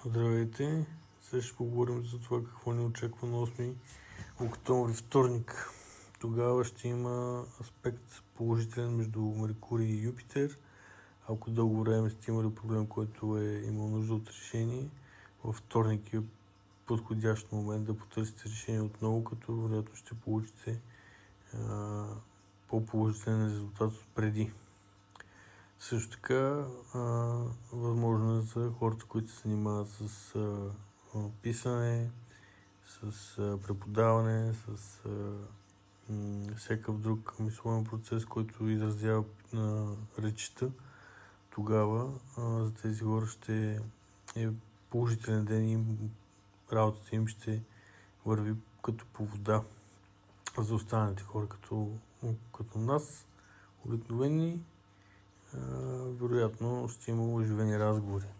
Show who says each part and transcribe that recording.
Speaker 1: Здравейте! Сега ще поговорим за това какво ни очаква на 8 октомври, вторник. Тогава ще има аспект положителен между Меркурий и Юпитер. Ако дълго време сте имали проблем, който е имал нужда от решение, във вторник е подходящ момент да потърсите решение отново, като вероятно ще получите по-положителен резултат от преди. Също така, възможно е за хората, които се занимават с писане, с преподаване, с всякакъв друг мисловен процес, който изразява речта. Тогава за тези хора ще е положителен ден и работата им ще върви като по вода. За останалите хора като нас, обикновени, вероятно ще има оживени разговори.